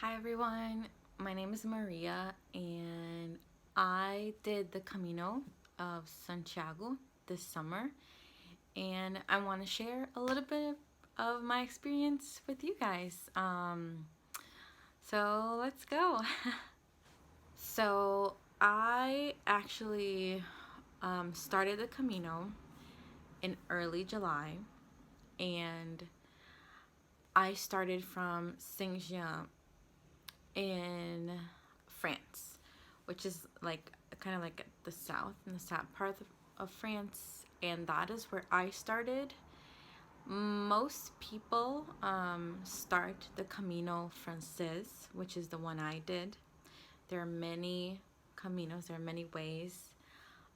Hi everyone, my name is Maria and I did the Camino of Santiago this summer, and I want to share a little bit of my experience with you guys. So let's go. So I actually started the Camino in early July, and I started from Saint-Jean in France, which is like kind of like the south, in the south part of France, and that is where I started. Most people start the Camino Frances, which is the one I did. There are many caminos, there are many ways,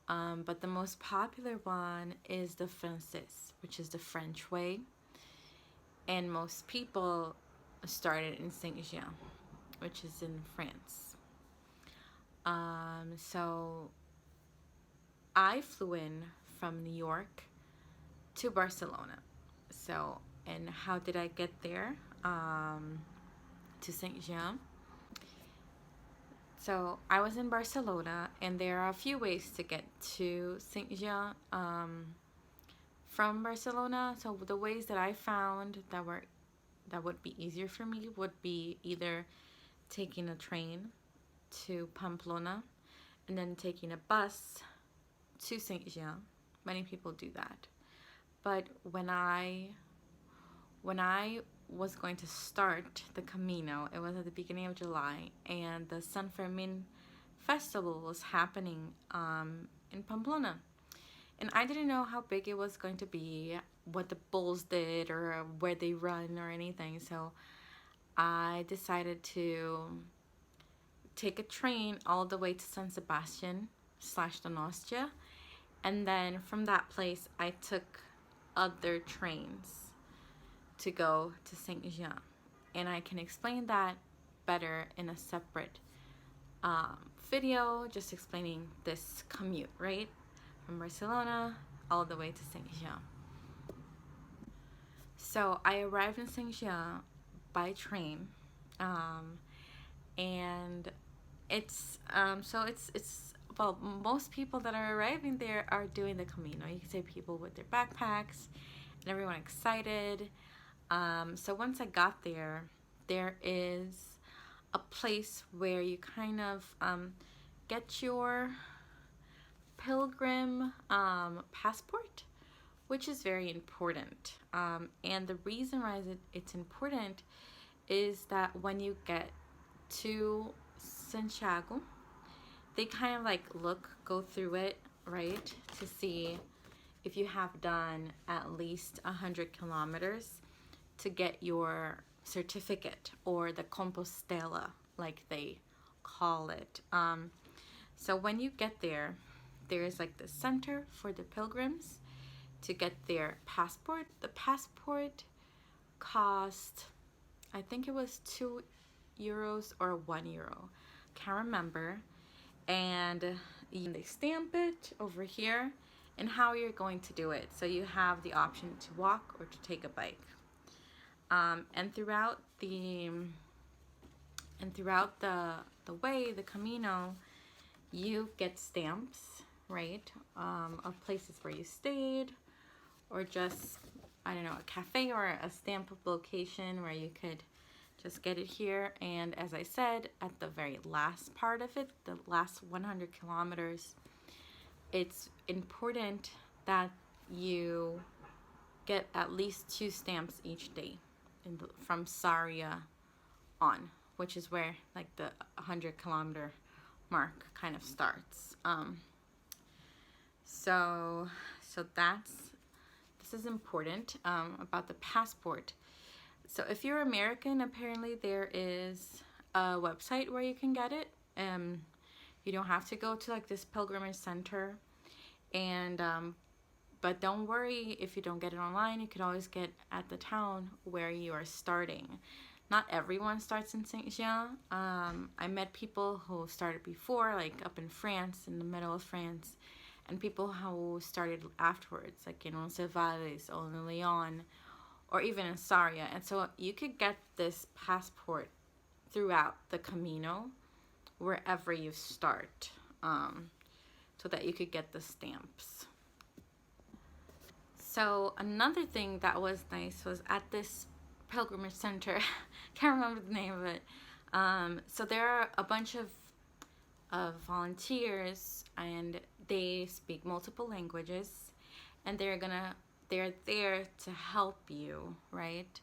but the most popular one is the Frances, which is the French way, and most people started in Saint-Jean, which is in France. So I flew in from New York to Barcelona. So, and how did I get there to Saint Jean? So I was in Barcelona, and there are a few ways to get to Saint Jean from Barcelona. So the ways that I found that would be easier for me would be either taking a train to Pamplona and then taking a bus to Saint Jean. Many people do that. But when I was going to start the Camino, it was at the beginning of July, and the San Fermin festival was happening in Pamplona. And I didn't know how big it was going to be, what the bulls did, or where they run, or anything. So I decided to take a train all the way to San Sebastian / Donostia, and then from that place I took other trains to go to Saint Jean, and I can explain that better in a separate video, just explaining this commute, right, from Barcelona all the way to Saint Jean. So I arrived in Saint Jean by train, and it's well, most people that are arriving there are doing the Camino. You can say people with their backpacks and everyone excited. So once I got there, there is a place where you kind of get your pilgrim passport, which is very important. And the reason why it's important is that when you get to Santiago, they kind of like go through it, right, to see if you have done at least 100 kilometers to get your certificate, or the Compostela, like they call it. So when you get there, there is like the center for the pilgrims to get their passport. The passport cost, I think it was €2 or €1, can't remember. And they stamp it over here, and how you're going to do it. So you have the option to walk or to take a bike. And throughout the way, the Camino, you get stamps, right, of places where you stayed, or just, I don't know, a cafe or a stamp location where you could just get it here. And as I said, at the very last part of it, the last 100 kilometers, it's important that you get at least 2 stamps each day from Saria on, which is where like the 100-kilometer mark kind of starts. So this is important about the passport. So if you're American, apparently there is a website where you can get it. You don't have to go to like this pilgrimage center, and but don't worry if you don't get it online. You can always get at the town where you are starting. Not everyone starts in Saint Jean. I met people who started before, like up in France, in the middle of France, and people who started afterwards, like in Roncesvalles or in Lyon, or even in Saria. And so you could get this passport throughout the Camino, wherever you start, so that you could get the stamps. So another thing that was nice was at this pilgrimage center, can't remember the name of it. So there are a bunch of volunteers, and they speak multiple languages, and they're there to help you, right?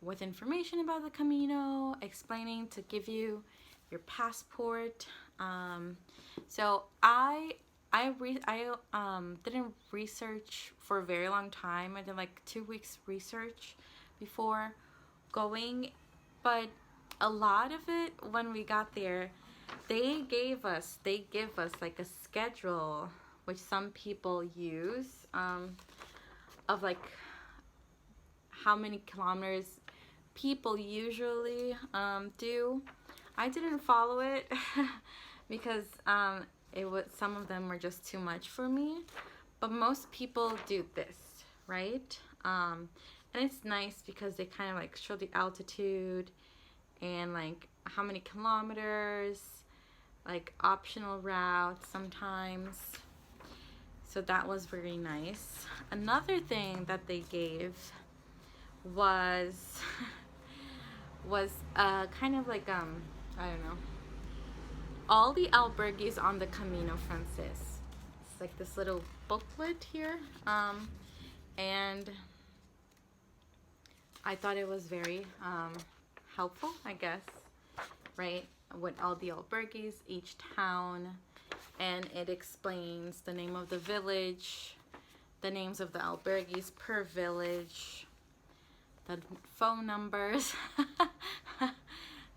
With information about the Camino, explaining to give you your passport. So I didn't research for a very long time. I did like 2 weeks research before going, but a lot of it, when we got there, they give us like a schedule, which some people use, of like how many kilometers people usually do. I didn't follow it because some of them were just too much for me, but most people do this, right? And it's nice because they kind of like show the altitude and like how many kilometers, like optional routes sometimes. So that was very nice. Another thing that they gave was kind of like I don't know, all the albergues on the Camino Frances. It's like this little booklet here, and I thought it was very helpful, I guess, right? With all the albergues, each town, and it explains the name of the village, the names of the albergues per village, the phone numbers,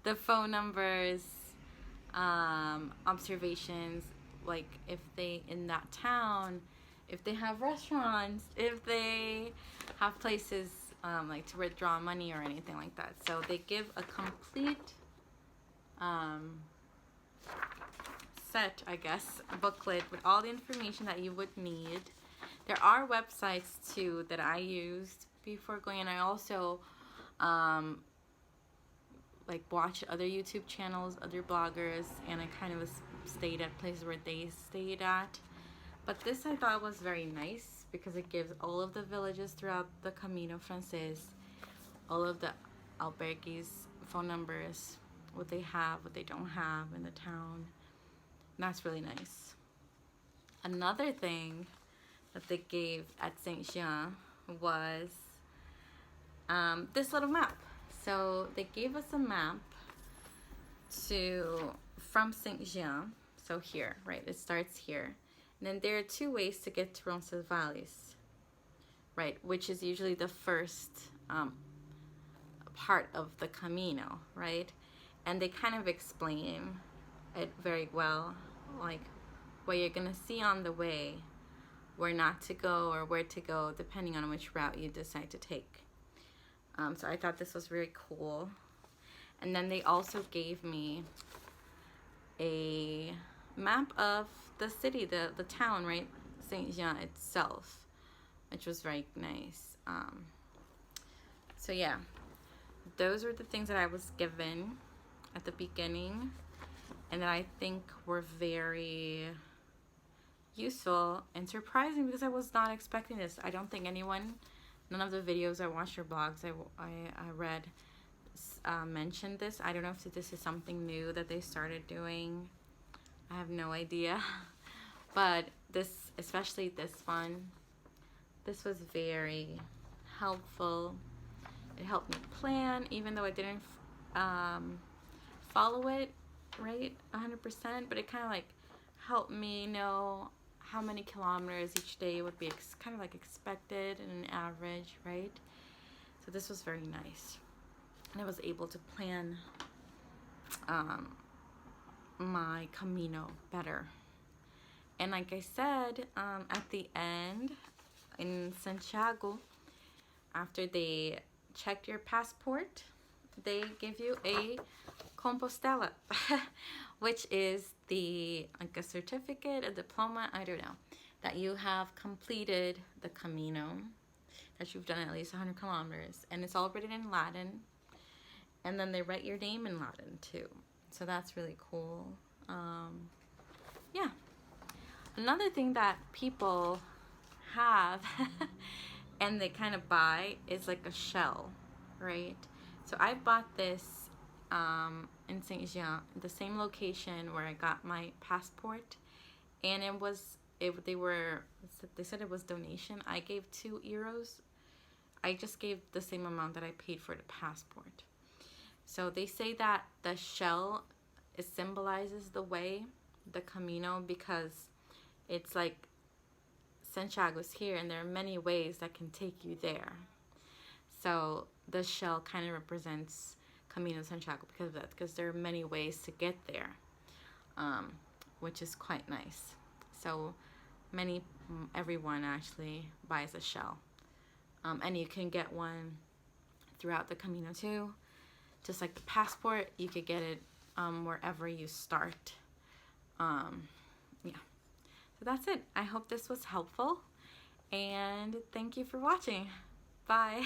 the phone numbers, observations, like if they, in that town, if they have restaurants, if they have places like to withdraw money or anything like that. So they give a complete set, I guess, a booklet with all the information that you would need. There are websites too that I used before going, and I also like watched other YouTube channels, other bloggers, and I kind of stayed at places where they stayed at. But this I thought was very nice because it gives all of the villages throughout the Camino Frances, all of the albergues, phone numbers, what they have, what they don't have in the town. And that's really nice. Another thing that they gave at Saint Jean was this little map. So they gave us a map from Saint Jean. So here, right, it starts here. And then there are 2 ways to get to Roncesvalles, right, which is usually the first part of the Camino, right? And they kind of explain it very well, like what you're gonna see on the way, where not to go or where to go, depending on which route you decide to take. So I thought this was very cool. And then they also gave me a map of the city, the town, right, Saint Jean itself, which was very nice. So yeah, those were the things that I was given at the beginning, and that I think were very useful and surprising because I was not expecting this. I don't think none of the videos I watched or blogs I read mentioned this. I don't know if this is something new that they started doing. I have no idea. But this, especially this one, this was very helpful. It helped me plan, even though I didn't follow it right 100%, but it kind of like helped me know how many kilometers each day would be kind of like expected in an average, right? So this was very nice, and I was able to plan my Camino better. And like I said, at the end in Santiago, after they checked your passport, they give you a Compostela, which is like a certificate, a diploma, I don't know, that you have completed the Camino, that you've done at least 100 kilometers, and it's all written in Latin. And then they write your name in Latin too. So that's really cool. Yeah. Another thing that people have and they kind of buy is like a shell, right? So I bought this in Saint Jean, the same location where I got my passport, and they said it was donation. I gave €2. I just gave the same amount that I paid for the passport. So they say that the shell, it symbolizes the way, the Camino, because it's like Santiago's here and there are many ways that can take you there. So the shell kind of represents Camino Santiago because of that, because there are many ways to get there, which is quite nice. So everyone actually buys a shell, and you can get one throughout the Camino too. Just like the passport, you could get it wherever you start. Yeah. So that's it. I hope this was helpful, and thank you for watching. Bye.